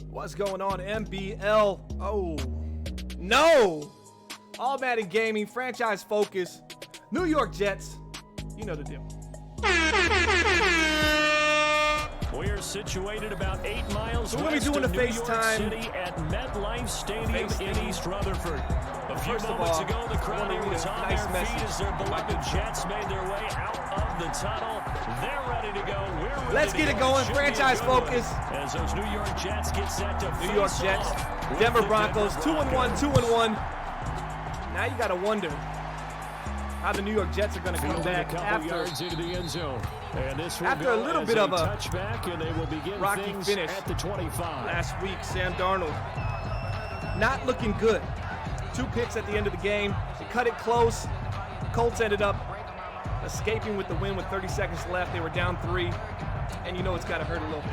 What's going on, MBL? Oh, no! All Madden Gaming, franchise focus, New York Jets. You know the deal. We're situated about 8 miles west doing of the New FaceTime. York City at MetLife Stadium in East Rutherford. A few First of moments all, ago, the crowd I here wanna read was a on nice their message. feet as their beloved Jets made their way out of the tunnel. They're ready to go. We're ready Let's to get go. it going. Should be a Franchise good one. focus. As those New York Jets get set to New York face Jets, off with Denver the Broncos, Denver 2-1, 2-1. Now you got to wonder how the New York Jets are going to come Fielding back a couple after yards into the end zone. And this will after go a little as bit of a touchback, and they will begin rocky things finish at the 25. last week. Sam Darnold not looking good. 2 picks at the end of the game. They cut it close. Colts ended up escaping with the win with 30 seconds left. They were down 3, and you know it's got to hurt a little bit.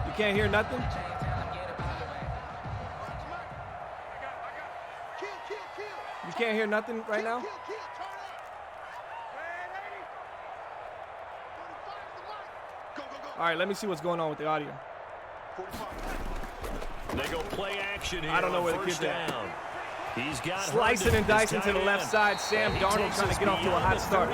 You can't hear nothing? You can't hear nothing right now? All right, let me see what's going on with the audio. They go play action here. I don't know on where the first kid's at. down. He's got Slicing and dicing to the left side. Sam Darnold trying to get off to a hot start.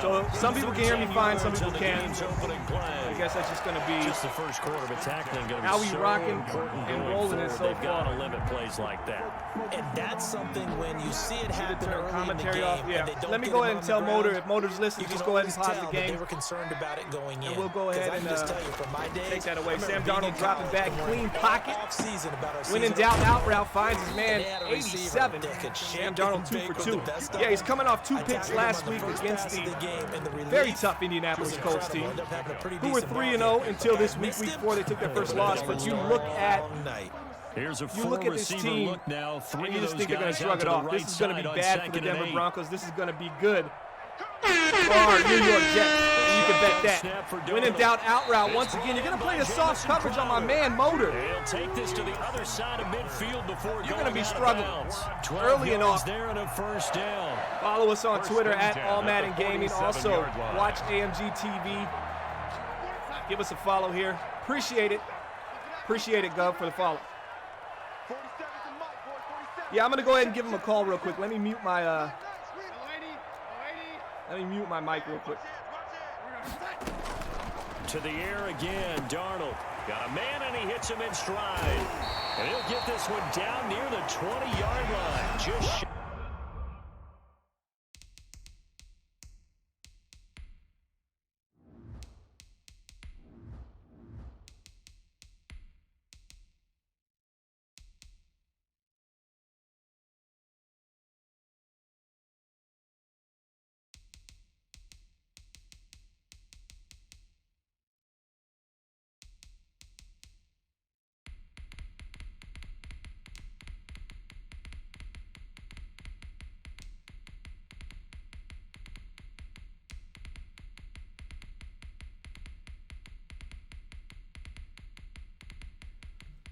So some people can hear me fine, some people can't. I guess that's just going to be just the first quarter, but tackling going to be how we so rocking important and going rolling it forward. so They've got far. to limit plays like that. And that's something when you see it happen Turn early in the commentary game. off. Yeah. And they don't Let me get go him ahead and on tell the Motor. ground, If Motor's listening, you just can go ahead and always pause the tell that game. they were concerned about it going in. And we'll go ahead I and can just tell you from my days, take that I away. remember Sam being Darnold in dropping college back, and clean learning pocket. off-season about our When in season doubt, opener. out route finds his man, And they had a receiver 87. that could Sam shake Darnold and 2 for bake with 2. the best of Yeah, he's them. coming off 2 I picks tackled him last on the week first against pass of the the game, and the very relief tough Indianapolis was Colts team, incredible. Ended up having a pretty who were decent 3-0 ball game. until But this guys week missed him. 4. They took their first loss. But you look at Here's a You look at this four-receiver team, look now. Three and you of just those think they're going guys to shrug out it to the off. right This is going to side be on bad for the second and Denver 8. Broncos. This is going to be good for our New York Jets. And you can bet that. When in doubt, out route. Once again, you're going to play the soft coverage on my man, Motor. He'll take this to the other side of midfield before You're going going to be out of struggling bounds. 12 early and yards off. there and a first down. Follow us on Twitter at down All at the Madden Gaming. Also, 47-yard line. watch AMG TV. Give us a follow here. Appreciate it. Appreciate it, Gov, for the follow. Yeah, I'm gonna go ahead and give him a call real quick. Let me mute my mic real quick. To the air again, Darnold. Got a man and he hits him in stride. And he'll get this one down near the 20-yard line. Just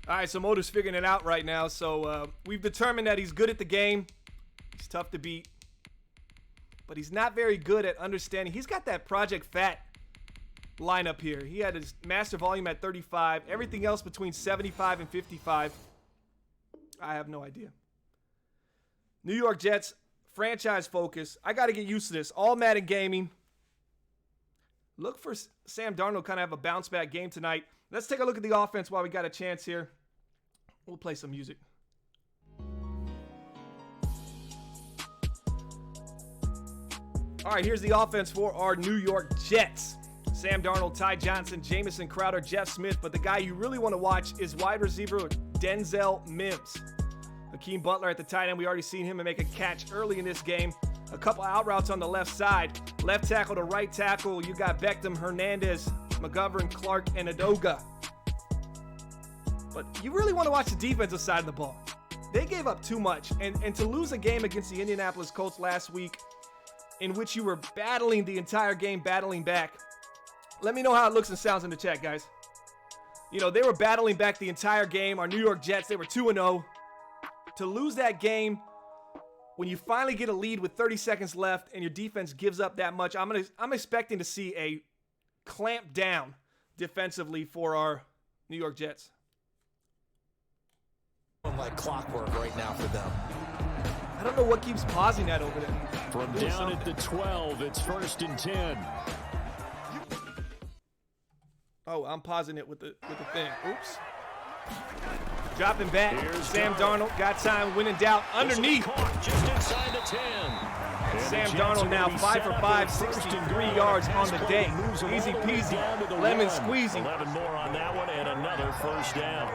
All right, so Motor's figuring it out right now. So we've determined that he's good at the game. He's tough to beat. But he's not very good at understanding. He's got that Project Fat lineup here. He had his master volume at 35. Everything else between 75 and 55. I have no idea. New York Jets, franchise focus. I got to get used to this. All Madden Gaming. Look for Sam Darnold kind of have a bounce back game tonight. Let's take a look at the offense while we got a chance here. We'll play some music. All right, here's the offense for our New York Jets. Sam Darnold, Ty Johnson, Jamison Crowder, Jeff Smith. But the guy you really want to watch is wide receiver Denzel Mims. Hakeem Butler at the tight end. We already seen him make a catch early in this game. A couple out routes on the left side. Left tackle to right tackle. You got Beckham, Hernandez, McGovern, Clark, and Adoga. But you really want to watch the defensive side of the ball. They gave up too much. And to lose a game against the Indianapolis Colts last week in which you were battling the entire game, battling back. Let me know how it looks and sounds in the chat, guys. You know, they were battling back the entire game. Our New York Jets, they were 2-0. To lose that game when you finally get a lead with 30 seconds left and your defense gives up that much, I'm expecting to see a clamp down defensively for our New York Jets. Like clockwork right now for them. I don't know what keeps pausing that over there. from down at the 12, it's 1st and 10. Oh, I'm pausing it with the thing. Oops. Dropping back. Here's Sam Darnold. Darnold got time, winning down underneath. Caught just inside the 10. And And Sam the Jets are Darnold now gonna be 5 set for up 5, with 63 1st and yards goal. on the day. Moves them Easy all the way peasy, down to the lemon 1. squeezy. 11 more on that one and another 1st down.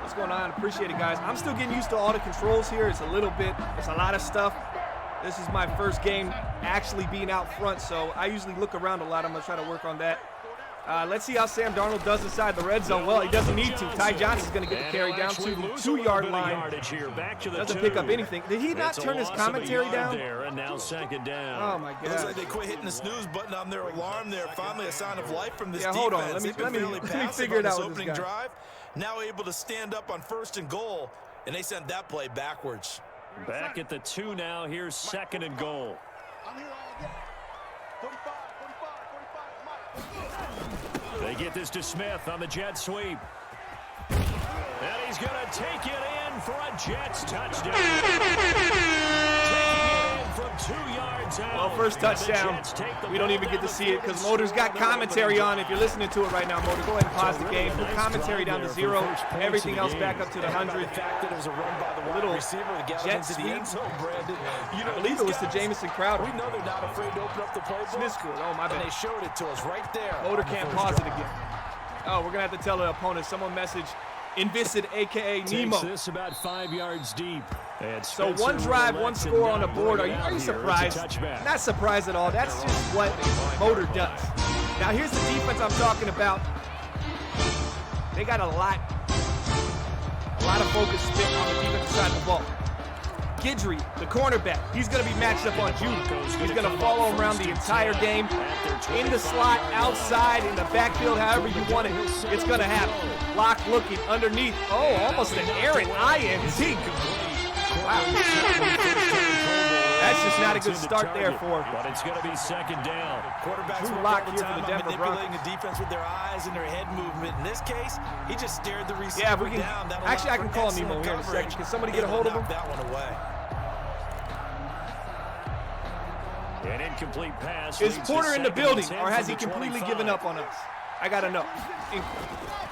What's going on? Appreciate it, guys. I'm still getting used to all the controls here. It's a lot of stuff. This is my first game actually being out front, so I usually look around a lot. I'm going to try to work on that. Let's see how Sam Darnold does inside the red zone. Well, he doesn't need to. Ty Johnson's going to get the carry down to the 2-yard line. Doesn't pick up anything. Did he not turn his commentary down? There, and now 2nd down. Oh, my Looks God. like they quit hitting the snooze button on their alarm there. Finally a sign of life from this Yeah, defense. hold on. They've been fairly Let me passive figure it on out this with this opening guy. drive. Now able to stand up on 1st and goal, and they sent that play backwards. Back at the 2 now. Here's 2nd and goal. They get this to Smith on the jet sweep. And he's going to take it in for a Jets touchdown. Taking it in from 2 yards out. Well, first touchdown, we don't even get to see it because Motor's got commentary on. If you're listening to it right now, Motor, go ahead and pause the game. Put commentary down to 0. Everything else back up to the 100. Little jet sweep. I believe it was to Jamison Crowder. We know they're not afraid to open up the playbook. Smith scored. Oh, my bad. And they showed it to us right there. Motor can't pause it again. Oh, we're going to have to tell the opponent. Someone message Invisid, a.k.a. Nemo. This about 5 yards deep. So one drive, one score on the board. Are you surprised? Not surprised at all. That's just what Motor does. Now, here's the defense I'm talking about. They got a lot of focus spent on the defensive side of the ball. Guidry, the cornerback, he's going to be matched up on Judy. He's going to follow him around the entire game. In the slot, outside, in the backfield, however you want it, it's going to happen. Lock looking underneath. Oh, almost an errant INT. Wow. That's just not a good start there for. But it's going to be second down. Quarterbacks Drew work Lock all here the for the time on Denver Broncos. manipulating the defense with their eyes and their head movement. In this case, he just stared the receiver Yeah, if we can. down. That Actually, I allowed can for call Nemo excellent here in a second. coverage. Can somebody get a hold of him? Knock that one away. An incomplete pass. Is Porter in the building, or has he completely given up on us? I got to know.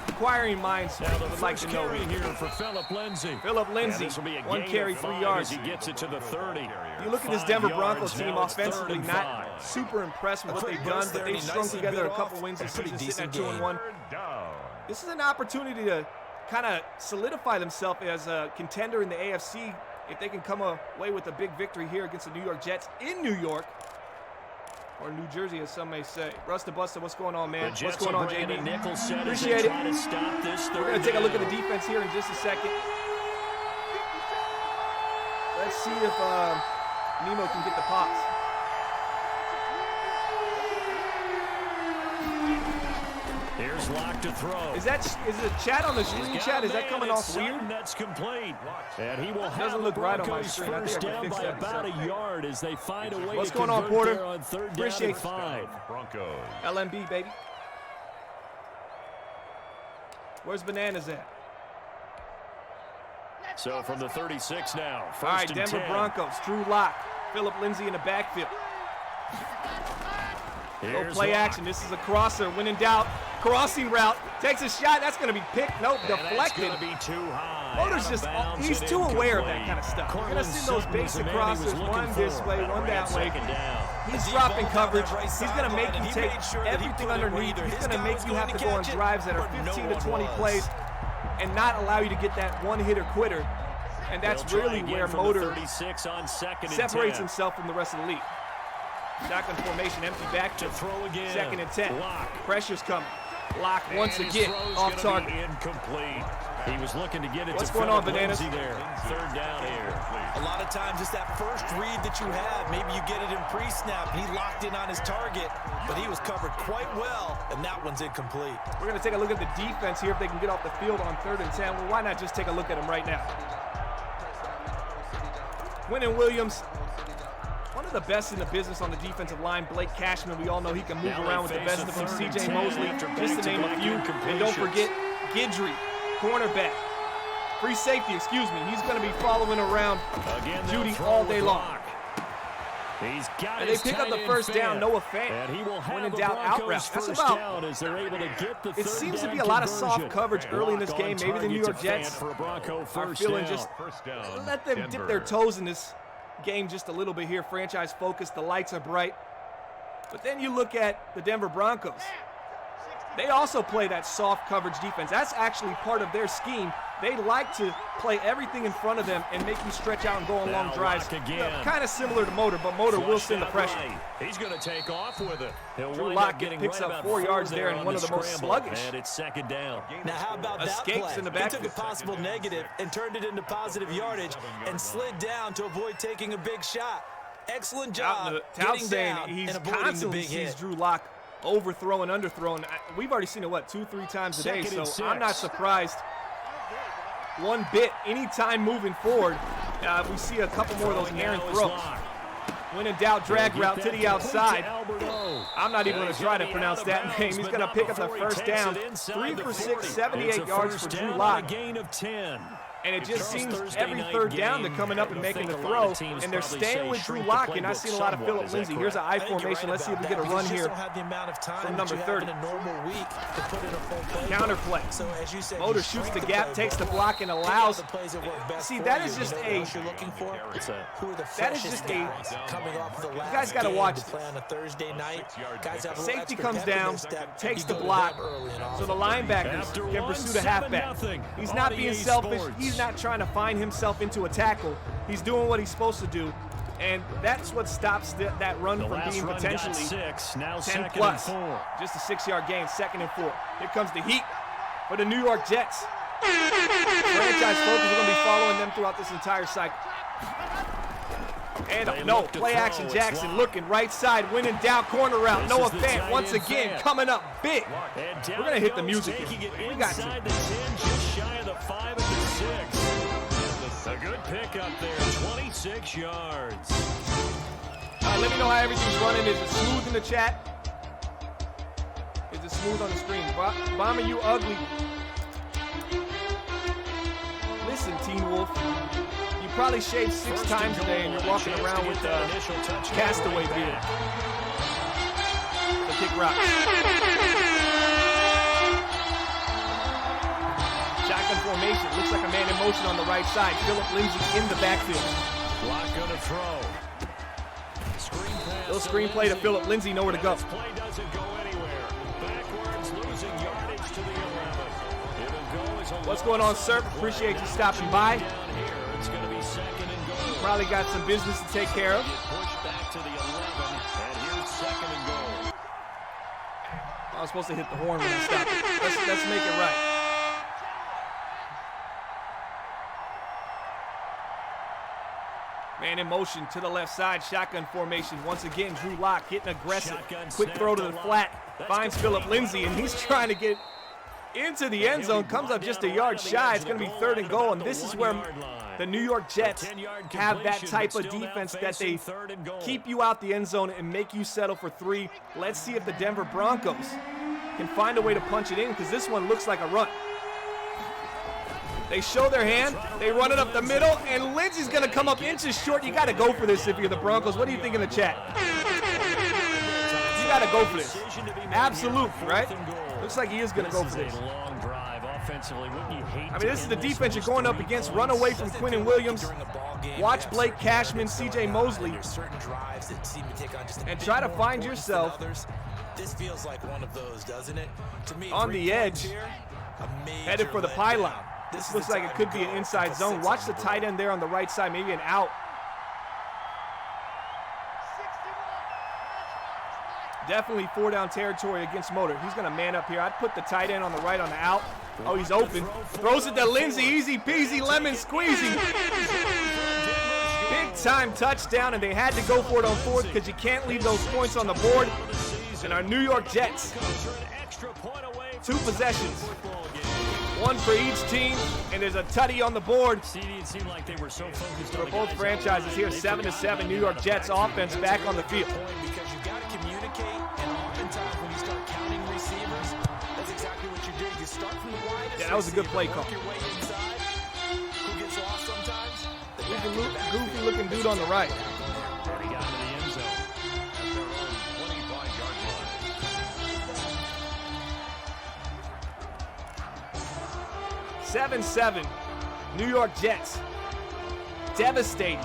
Inquiring minds would like to know. Here for Philip Lindsay. Philip Lindsay, 1 carry, 3 yards. He gets it to the 30. You look at this Denver Broncos team offensively, not super impressed with what they've done, but they've strung together a couple wins this season, sitting at 2-1. This is an opportunity to kind of solidify themselves as a contender in the AFC if they can come away with a big victory here against the New York Jets in New York. Or New Jersey, as some may say. Rusta Busta, what's going on, man? What's going on, JD? Appreciate it. We're going to take a look at the defense here in just a second. Let's see if Nemo can get the pops. Here's Lock to throw. Is it chat on the screen, chat? Is that coming off weird? That's complete. And he will doesn't look right on my screen. I think I can fix that. About a yard as they find a way What's to going on, Porter? On third Appreciate down and 5. Broncos. LMB, baby. Where's Bananas at? So from the 36 now. All right, Denver 10. Broncos. Drew Lock. Philip Lindsay in the backfield. Go play action. This is a crosser. When in doubt, crossing route. Takes a shot. That's going to be picked. Nope, deflected. That's going to be too high. Motor's just, he's too aware of that kind of stuff. You're going to see those basic crosses, one this way, one that way. He's dropping coverage. He's going to make you take everything underneath. He's going to make you have to go on drives that are 15 to 20 plays and not allow you to get that one-hitter quitter. And that's really where Motor separates himself from the rest of the league. Shotgun formation, empty back to throw again. 2nd and 10. Lock. Pressure's coming. Lock once again off target. Incomplete. He was looking to get it. What's going on, Bananas? There. Third down here. A lot of times it's that first read that you have. Maybe you get it in pre-snap. He locked in on his target, but he was covered quite well, and that one's incomplete. We're going to take a look at the defense here if they can get off the field on 3rd and 10. Well, why not just take a look at them right now? Quinnen Williams, one of the best in the business on the defensive line. Blake Cashman, we all know he can move around with the best of them. C.J. Mosley, just to name a few. And don't forget Guidry, cornerback. Free safety, excuse me. He's going to be following around Judy all day long. He's got and they pick up the first down, Noah Fant. When in doubt, out route. That's about. It seems to be a lot of soft coverage early in this game. Maybe the New York Jets are feeling just let them dip their toes in this game just a little bit here. Franchise focus, the lights are bright. But then you look at the Denver Broncos. They also play that soft coverage defense. That's actually part of their scheme. They like to play everything in front of them and make you stretch out and go on long drives. Kind of similar to Motor, but Motor will send the pressure. He's going to take off with it. Drew Lock picks up 4 yards there and one of the most sluggish. And it's 2nd down. Now how about that play? In the he took a possible negative and turned it into positive yardage and slid down to avoid taking a big shot. Excellent job getting down and avoiding the big hit. Drew Lock overthrowing, underthrowing. We've already seen it, 2-3 times a day, so I'm not surprised one bit. Anytime moving forward, we see a couple more of those errant throws. When in doubt, drag route to the outside. I'm not even going to try to pronounce that name. He's going to pick up the first down. 3 for 6, 78 yards for Drew Lock. And it just seems every third down they're coming up and making the throw, and they're staying with Drew Lock, and I've seen a lot of Philip Lindsay. Here's an I formation. Let's see if we get a run here from number 30. Counter play. Motor shoots the gap, takes the block, and allows. See, that is just a. That is just a. You guys got to watch this. Safety comes down, takes the block, so the linebackers can pursue the halfback. He's not being selfish. He's not trying to find himself into a tackle. He's doing what he's supposed to do, and that's what stops that run from being potentially 10 plus. Just a 6-yard gain, 2nd and 4. Here comes the heat for the New York Jets. Franchise focus is going to be following them throughout this entire cycle. And no, play action Jackson looking right side, winning down corner route. Noah Fant once again coming up big. We're going to hit the music here. We got you. Just shy of the 5 and the 6. A good pickup there, 26 yards. Let me know how everything's running. Is it smooth in the chat? Is it smooth on the screen? Bomber, you ugly. Listen, Teen Wolf. You probably shaved 6 times a day and you're walking around with castaway beard. So kick rock. Shotgun formation. Looks like a man in motion on the right side. Philip Lindsay in the backfield. Lock gonna throw. Little screen play to Philip Lindsay, nowhere to go. Play doesn't go anywhere. Backwards, losing yardage to the 11. It'll go as a What's going on, sir? Appreciate you stopping by. It's going to be 2nd and goal. Probably got some business to take care of. Push back to the 11, and here's 2nd and goal. I was supposed to hit the horn when I stopped it. Let's make it right. Man in motion to the left side, shotgun formation. Once again, Drew Lock getting aggressive. Quick throw to the flat, finds Philip Lindsay, and he's trying to get into the end zone. Comes up just a yard shy. It's going to be 3rd and goal, and this is where the New York Jets have that type of defense that they keep you out the end zone and make you settle for 3. Let's see if the Denver Broncos can find a way to punch it in, because this one looks like a run. They show their hand, they run it up the middle, and Lindsay's going to come up inches short. You got to go for this if you're the Broncos. What do you think in the chat? You got to go for this. Absolutely, right? Looks like he is going to go for this. I mean, this is the defense you're going up against. Run away from Quinnen Williams. Watch Blake Cashman, C.J. Mosley, and try to find yourself This feels like one of those, doesn't it? To me, on the edge, headed for the pylon. This looks like it could be an inside zone. Watch the tight end there on the right side, maybe an out. Definitely 4-down territory against Motor. He's going to man up here. I'd put the tight end on the right on the out. Oh, he's open. Throws it to Lindsay. Easy peasy, lemon squeezy. Big time touchdown, and they had to go for it on 4th because you can't leave those points on the board. And our New York Jets, 2 possessions. 1 for each team, and there's a tutty on the board. For both franchises here, 7-7. New York Jets offense back on the field. Because you've got to communicate, and oftentimes when you start counting receivers, that's exactly what you do. You start from the widest. Yeah, that was a good play call. Work your way inside. Who gets lost sometimes? Goofy looking dude on the right. Already got into the end zone. At their own 25-yard line. 7-7. New York Jets. Devastating.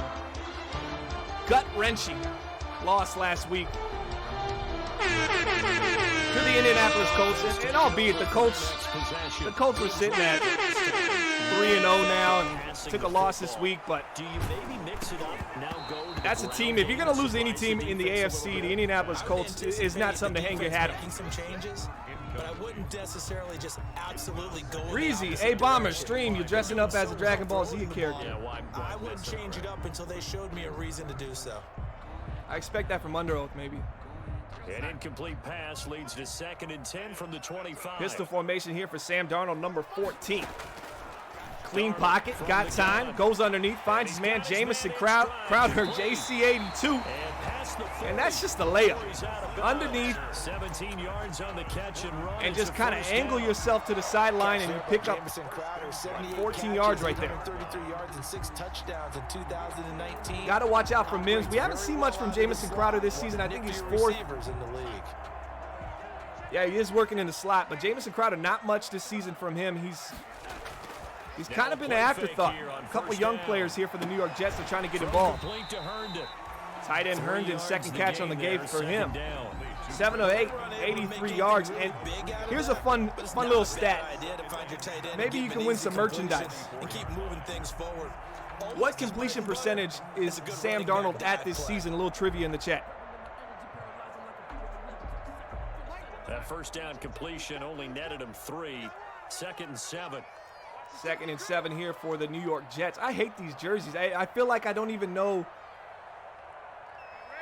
Gut-wrenching loss last week to the Indianapolis Colts. And albeit the Colts were sitting at 3-0 now and took a loss this week, but that's a team. If you're going to lose any team in the AFC, the Indianapolis Colts is not something to hang your hat on. Some changes, but I wouldn't necessarily just absolutely go. Breezy, A-Bomber, stream, you're dressing up as a Dragon Ball Z character. I wouldn't change it up until they showed me a reason to do so. I expect that from under oath, maybe. An incomplete pass leads to 2nd and 10 from the 25. Pistol formation here for Sam Darnold, number 14. Clean pocket, got time, goes underneath, finds his man Jamison Crowder, JC82. And that's just a layup. Underneath. 17 yards on the catch and run. And just kind of angle yourself to the sideline and you pick up 14 yards right there. 33 yards and 6 touchdowns in 2019. Got to watch out for Mims. We haven't seen much from Jamison Crowder this season. I think he's fourth. In the league. Yeah, he is working in the slot, but Jamison Crowder, not much this season from him. He's kind of been an afterthought. A couple young players here for the New York Jets are trying to get involved. Tight end Herndon, second catch on the game for him. 7 of 8, 83 yards. And here's a fun little stat. Maybe you can win some merchandise. What completion percentage is Sam Darnold at this season? A little trivia in the chat. That first down completion only netted him 3. 2nd and 7. 2nd and 7 here for the New York Jets. I hate these jerseys. I feel like I don't even know.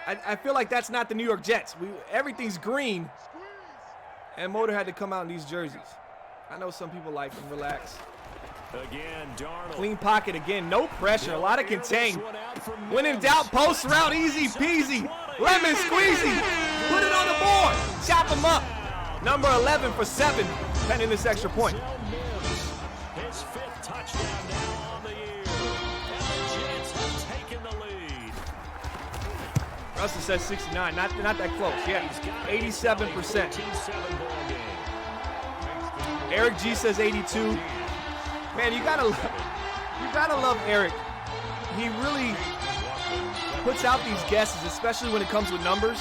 I feel like that's not the New York Jets. Everything's green. And Motor had to come out in these jerseys. I know some people like them. Relax. Again, Darnold. Clean pocket again. No pressure. A lot of contain. When in doubt, post route. Easy peasy. Lemon squeezy. Put it on the board. Chop him up. Number 11 for 7. Pending this extra point. His 5th touchdown now on the year. And the Jets have taken the lead. Russell says 69. Not that close. Yeah, 87%. Eric G says 82. Man, you gotta love Eric. He really puts out these guesses, especially when it comes with numbers.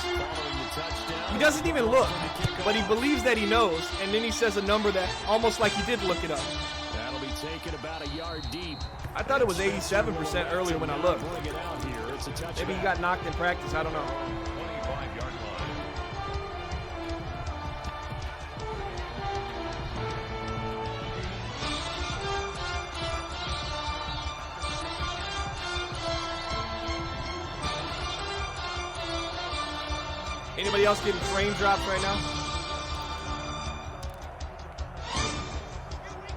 He doesn't even look, but he believes that he knows, and then he says a number that almost like he did look it up. That'll be taken about a yard deep. I thought it was 87% earlier when I looked. Maybe he got knocked in practice. I don't know. 25-yard line. Anybody else getting frame drops right now?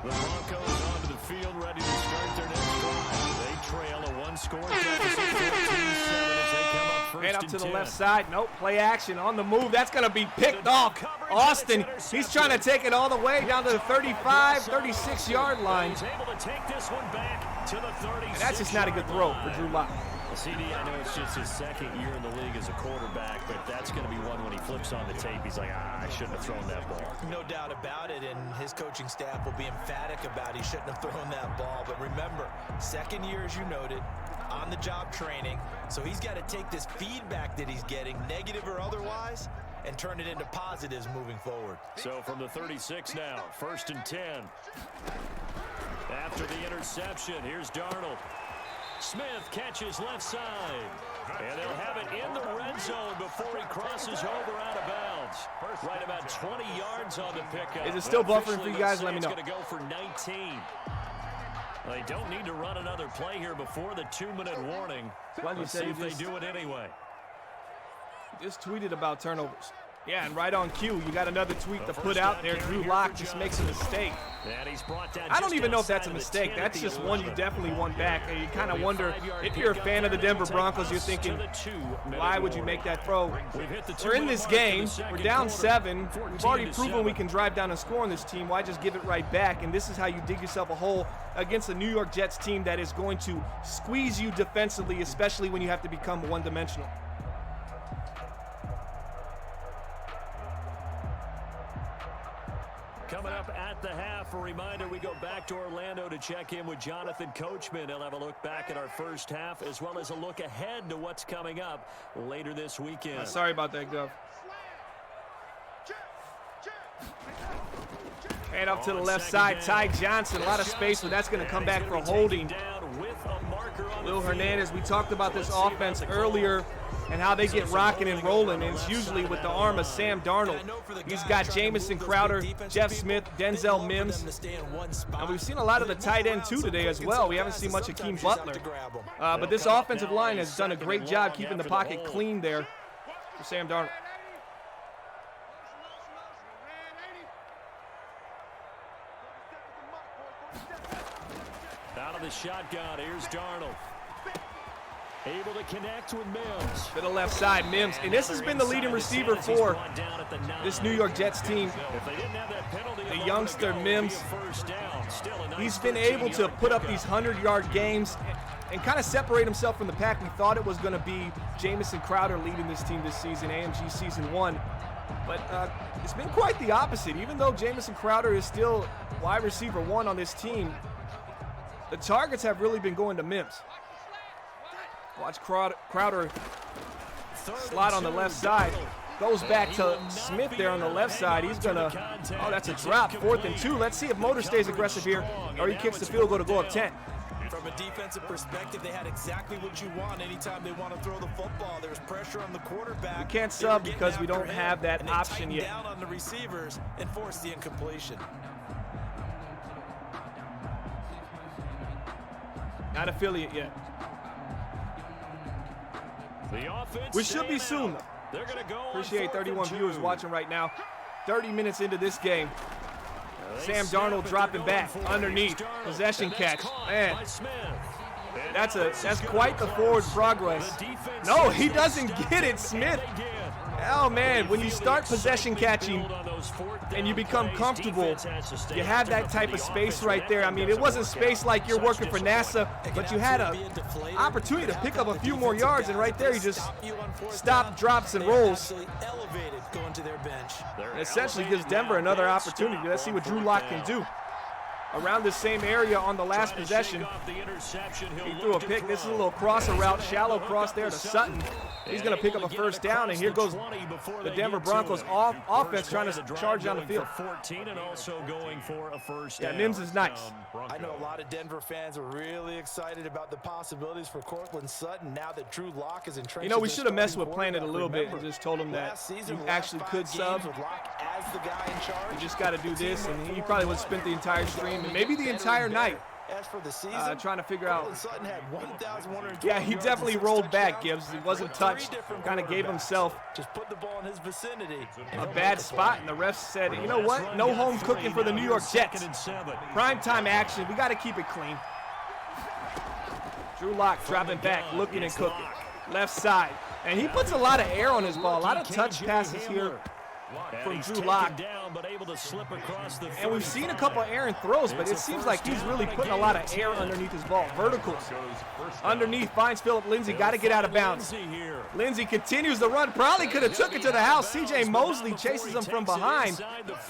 The Broncos onto the field, ready to start their next drive. They trail a 1-score deficit, 14-7 as they come up first Man up and to the 10. left side. Nope, play action on the move. That's going to be picked off. Austin, he's trying to take it all the way down to the 35, 36-yard line. He's able to take this one back to the 36. And that's just not a good throw for Drew Lock. CD, I know it's just his 2nd year in the league as a quarterback, but that's going to be one when he flips on the tape. He's like, I shouldn't have thrown that ball. No doubt about it, and his coaching staff will be emphatic about he shouldn't have thrown that ball. But remember, 2nd year, as you noted, on-the-job training. So he's got to take this feedback that he's getting, negative or otherwise, and turn it into positives moving forward. So from the 36 now, 1st and 10. After the interception, here's Darnold. Smith catches left side. And they'll have it in the red zone before he crosses over out of bounds. Right about 20 yards on the pickup. Is it still buffering for you guys? Let me know. It's going to go for 19. They don't need to run another play here before the 2-minute warning. Let's see if they do it anyway. Just tweeted about turnovers. Yeah, and right on cue, you got another tweet to put out there. Drew Lock just makes a mistake. I don't even know if that's a mistake. That's just one you definitely want back. And you kind of wonder, if you're a fan of the Denver Broncos, you're thinking, why would you make that throw? We're in this game. We're down 7. We've already proven we can drive down and score on this team. Why just give it right back? And this is how you dig yourself a hole against a New York Jets team that is going to squeeze you defensively, especially when you have to become one-dimensional. Coming up at the half, a reminder, we go back to Orlando to check in with Jonathan Coachman. He'll have a look back at our first half as well as a look ahead to what's coming up later this weekend. Sorry about that, Gov. And up to the left side, Ty Johnson. A lot of space, but that's going to come back for holding. Will Hernandez, we talked about this offense earlier and how they get rocking and rolling, and it's usually with the arm of Sam Darnold. He's got Jamison Crowder, Jeff Smith, Denzel Mims. And we've seen a lot of the tight end, too, today as well. We haven't seen much of Keem Butler. But this offensive line has done a great job keeping the pocket clean there for Sam Darnold. Out of the shotgun, here's Darnold. Able to connect with Mims. To the left side, Mims. And this has been the leading receiver for this New York Jets team. The youngster Mims. He's been able to put up these 100-yard games and kind of separate himself from the pack. We thought it was going to be Jamison Crowder leading this team this season, AMG Season 1. But it's been quite the opposite. Even though Jamison Crowder is still wide receiver 1 on this team, the targets have really been going to Mims. Watch Crowder slide on the left side. Goes back to Smith there on the left side. He's going to, oh, that's a drop. 4th and 2. Let's see if Motor stays aggressive here or he kicks the field goal to go up 10. From a defensive perspective, they had exactly what you want anytime they want to throw the football. There's pressure on the quarterback. We can't sub because we don't have that option yet. Down on the receivers and force the incompletion. Not affiliate yet. We should be soon, though. Appreciate 31 viewers watching right now. 30 minutes into this game. Sam Darnold dropping back underneath. Possession catch. Man, that's quite the forward progress. No, he doesn't get it, Smith. Oh, man, when you start possession catching and you become comfortable, you have that type of space right there. I mean, it wasn't space like you're working for NASA, but you had an opportunity to pick up a few more yards, and right there you just stop, drops, and rolls. It essentially gives Denver another opportunity. Let's see what Drew Lock can do. Around the same area on the last possession. He threw a pick. This is a little crosser route, shallow cross there to Sutton. He's going to pick up a first down, and here goes the Denver Broncos offense trying to charge down the field. Yeah, Mims is nice. I know a lot of Denver fans are really excited about the possibilities for Cortland Sutton now that Drew Lock is entrenched. You know, we should have messed with Planet a little bit and just told him that you actually could sub. You just got to do this, and he probably would have spent the entire stream and maybe the entire night trying to figure out. Yeah, he definitely rolled back, Gibbs. He wasn't touched. Kind of gave himself a bad spot, and the refs said, you know what? No home cooking for the New York Jets. Primetime action. We got to keep it clean. Drew Lock dropping back, looking and cooking. Left side. And he puts a lot of air on his ball. A lot of touch passes here from Drew Lock. And we've seen a couple of errant throws, but it seems like he's really putting a lot of air underneath his ball. Verticals. Underneath, finds Phillip Lindsay. Got to get out of bounds. Lindsay continues the run. Probably could have took it to the house. C.J. Mosley chases him from behind.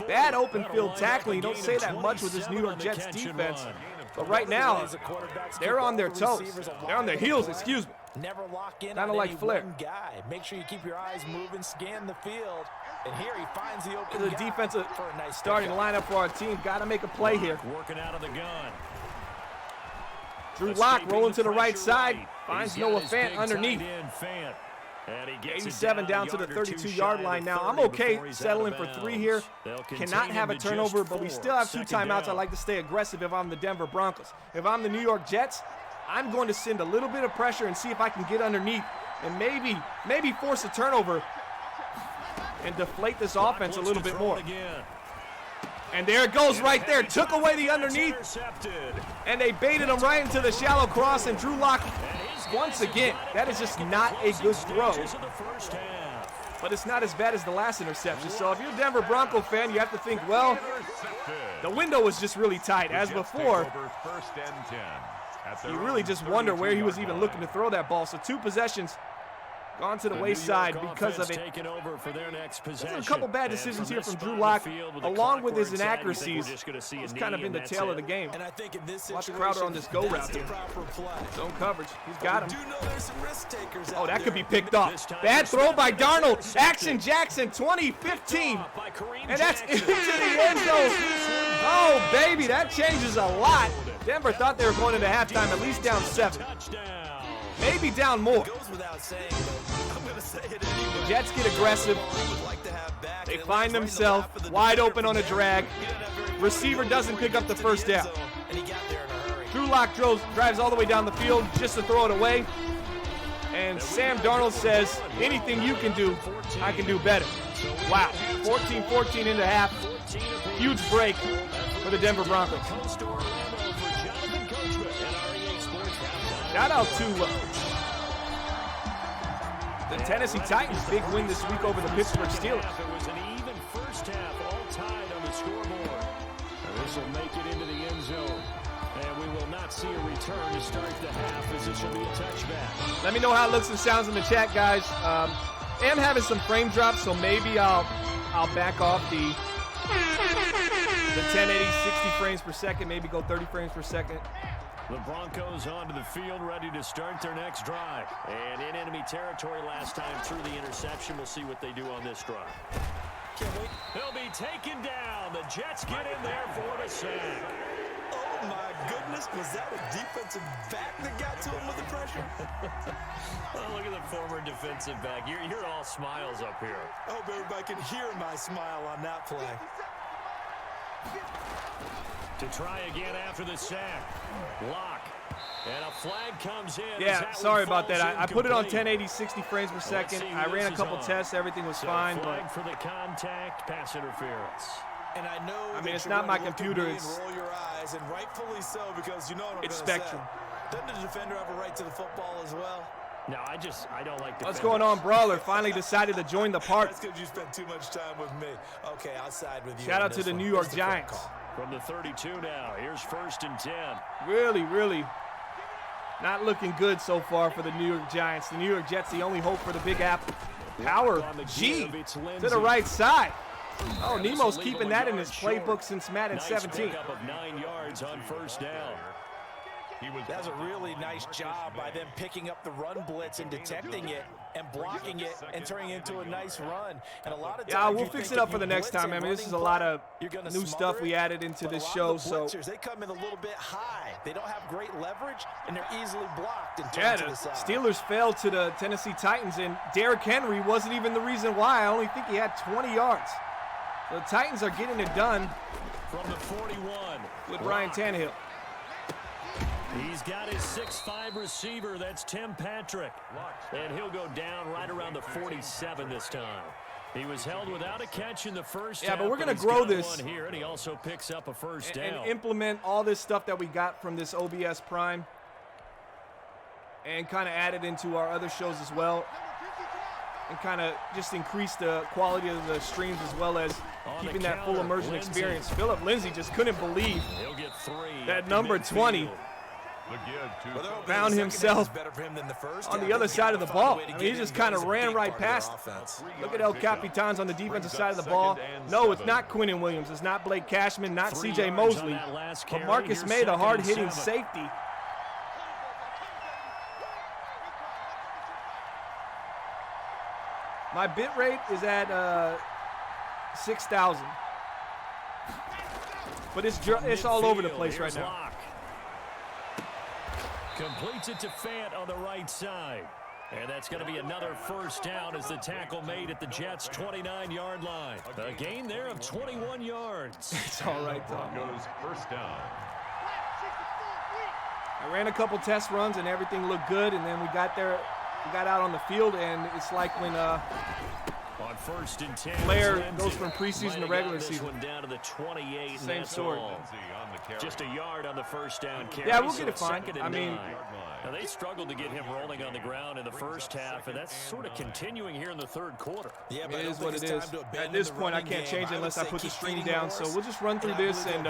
Bad open field tackling. You don't say that much with this New York Jets defense. But right now, they're on their toes. They're on their heels, excuse me. Never lock in kind of like Flair. Guy. Make sure you keep your eyes moving, scan the field. And here he finds the open the defensive starting lineup for our team. Got to make a play here. Working out of the gun. Drew Lock rolling to the right side. Finds Noah Fant underneath. 87 down to the 32-yard line now. I'm okay settling for 3 here. Cannot have a turnover, but we still have 2 timeouts. I like to stay aggressive if I'm the Denver Broncos. If I'm the New York Jets, I'm going to send a little bit of pressure and see if I can get underneath and maybe force a turnover and deflate this offense a little bit more. And there it goes right there. Took away the underneath, and they baited him right into the shallow cross, and Drew Lock, once again, that is just not a good throw. But it's not as bad as the last interception. So if you're a Denver Bronco fan, you have to think, well, the window was just really tight. As before, you really just wonder where he was even looking to throw that ball. So 2 possessions gone to the wayside because of it. There's a couple bad decisions here from Drew Lock, along with his inaccuracies. It's kind of been the tail of the game. Watch Crowder on this go route here. Zone coverage. He's got him. Oh, that could be picked off. Bad throw by Darnold. Action Jackson 2015. And that's into the end zone. Oh, baby, that changes a lot. Denver thought they were going into halftime at least down 7. Maybe down more. The Jets get aggressive. They find themselves wide open on a drag. Receiver doesn't pick up the first down. Drew Lock drives all the way down the field just to throw it away. And Sam Darnold says, anything you can do, I can do better. Wow, 14-14 into half. Huge break for the Denver Broncos. Shout out to The Tennessee Titans' big win this week over the Pittsburgh Steelers. It was an even first half, all tied on the scoreboard. And this will make it into the end zone. And we will not see a return to start the half, as this will be a touchback. Let me know how it looks and sounds in the chat, guys. I am having some frame drops, so maybe I'll back off the 1080 60 frames per second, maybe go 30 frames per second. The Broncos onto the field, ready to start their next drive. And in enemy territory last time through the interception. We'll see what they do on this drive. Can't wait. They'll be taken down. The Jets get in there for the sack. Oh, my goodness. Was that a defensive back that got to him with the pressure? Oh, look at the former defensive back. You're all smiles up here. I hope everybody can hear my smile on that play. To try again after the sack. Block. And a flag comes in. Yeah, sorry about that. I put it on 1080 60 frames per second. I ran a couple tests. Everything was fine. Flag But for the contact, pass interference. And I know it's not my computer. It's roll your eyes, and rightfully so, because you know what I'm it's gonna Spectrum. say. Doesn't the defender have a right to the football as well? No, I don't like defenders. What's going on? Brawler finally decided to join the party. That's because you spent too much time with me. Okay, I'll side with you. Shout out to the New York Giants. From the 32 now, here's 1st and 10. Really not looking good so far for the New York Giants. The New York Jets, the only hope for the Big Apple. Power G to the right side. Oh, Nemo's keeping that in his playbook since Madden 17. Pickup of 9 yards on 1st down. That's a really nice job by them picking up the run blitz and detecting it and blocking it and turning it into a nice run. And a lot of times, yeah, we'll fix it up for the next time. I mean, this is a lot of new stuff we added into this show. So they come in a little bit high. They don't have great leverage, and they're easily blocked and yeah, turned to the the side. Steelers fell to the Tennessee Titans, and Derrick Henry wasn't even the reason why. I only think he had 20 yards. The Titans are getting it done from the 41 with Ryan Tannehill. He's got his 6'5" receiver. That's Tim Patrick. And he'll go down right around the 47 this time. He was held without a catch in the first half. Yeah, but we're going to grow this here, and he also picks up a first down. And implement all this stuff that we got from this OBS Prime and kind of add it into our other shows as well. And kind of just increase the quality of the streams as well as keeping that full immersion experience. Philip Lindsay just couldn't believe that number 20 found himself on the other side of the ball. I mean, he just kind of ran right past. Look at El Capitan's on the defensive side of the ball. No, it's not Quinnen Williams. It's not Blake Cashman, not C.J. Mosley. But Marcus May, the hard-hitting safety. My bit rate is at 6,000. But it's all over the place right now. Completes it to Fant on the right side. And that's going to be another first down as the tackle made at the Jets' 29-yard line. A gain there of 21 yards. It's all right, Tom. Broncos first down. I ran a couple test runs and everything looked good, and then we got out on the field, and it's like when on 1st and 10, Blair goes from preseason to regular season. One down to the 28. Same story. Just a yard on the first down carry. Yeah, we'll get it fine. I mean, now they struggled to get him rolling on the ground in the first half, and that's sort of continuing here in the third quarter. Yeah, but it is what it is. At this point, I can't change it unless I put the stream down. So we'll just run through this, and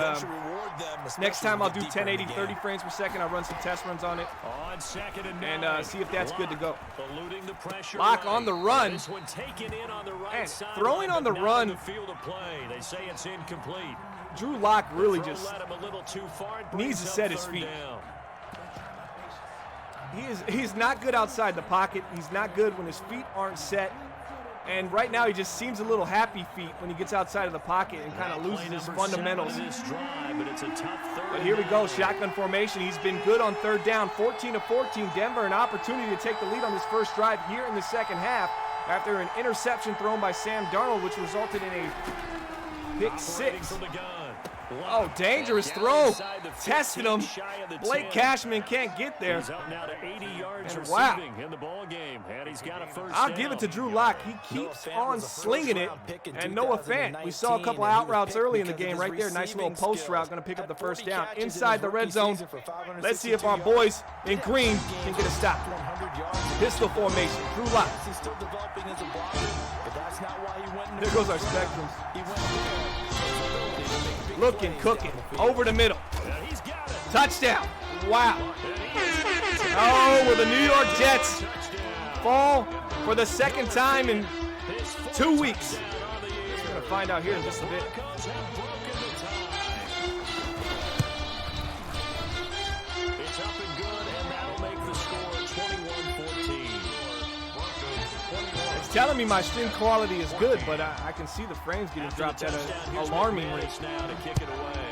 next time I'll do 1080 30 frames per second. I'll run some test runs on it on 2nd and see if that's good to go. Eluding the pressure. Lock on the run. This one taken in on the right side. Throwing on the run. The field of play. They say it's incomplete. Drew Lock really just needs to set his feet. He's not good outside the pocket. He's not good when his feet aren't set. And right now he just seems a little happy feet when he gets outside of the pocket and kind of loses his fundamentals. But here we go, shotgun formation. He's been good on 3rd down, 14-14. Denver an opportunity to take the lead on this first drive here in the second half after an interception thrown by Sam Darnold, which resulted in a pick 6. Oh, dangerous throw. Tested him. Blake Cashman can't get there. He's up now to 80 yards And receiving in the ball game, and he's got a first I'll down. give it to Drew Lock. He keeps on slinging it. And Noah Fant, we saw a couple of out routes early in the game right there. Nice little post route, going to pick up the first down inside the red zone. Let's see if our boys in green can get a stop. Pistol formation, Drew Lock. There goes our spectrums. Looking, cooking, over the middle. Touchdown. Wow. Oh, will the New York Jets fall for the second time in 2 weeks? We're going to find out here in just a bit. It's up and good, and that'll make the score 21-14. It's telling me my stream quality is good, but I can see the frames getting dropped at an alarming rate. Now to kick it away.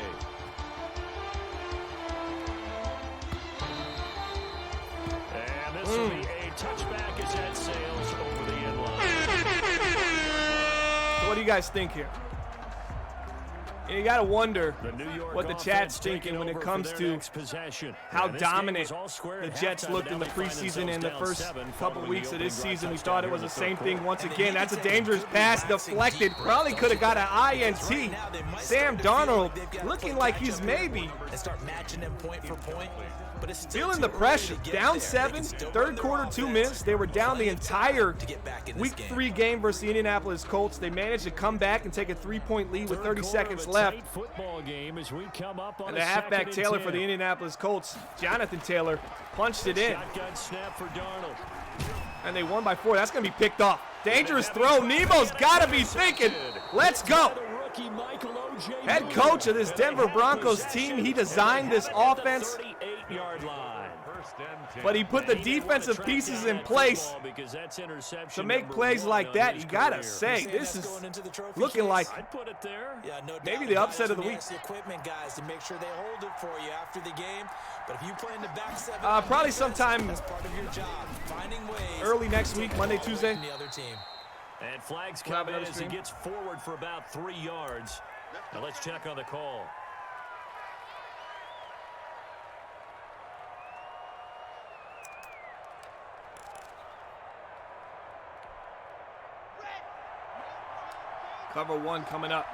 And this will be a touchback as that sails over the end line. So what do you guys think here? You got to wonder what the chat's thinking when it comes to how dominant the Jets looked in the preseason and the first couple weeks of this season. We thought it was the same thing once again. That's a dangerous pass, deflected. Probably could have got an INT. Sam Darnold looking like he's maybe feeling the pressure. Down 7, third quarter, 2 minutes. They were down the entire Week 3 game versus the Indianapolis Colts. They managed to come back and take a 3-point lead with 30 seconds left. And the halfback Taylor for the Indianapolis Colts, Jonathan Taylor, punched it in. And they won by 4. That's going to be picked off. Dangerous throw. Nemo's got to be thinking, let's go. Head coach of this Denver Broncos team, he designed this offense, but he put the defensive pieces in place to make plays like that. You gotta say, this is looking like maybe the upset of the week. Probably sometime early next week, Monday, Tuesday. And flags come in as he gets forward for about 3 yards. Now let's check on the call. Cover 1 coming up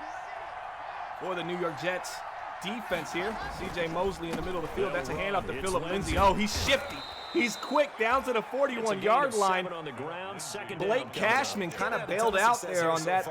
for the New York Jets defense here. C.J. Mosley in the middle of the field. That's a handoff to Phillip Lindsay. Oh, he's shifty. He's quick down to the 41-yard line. Blake Cashman kind of bailed out there on that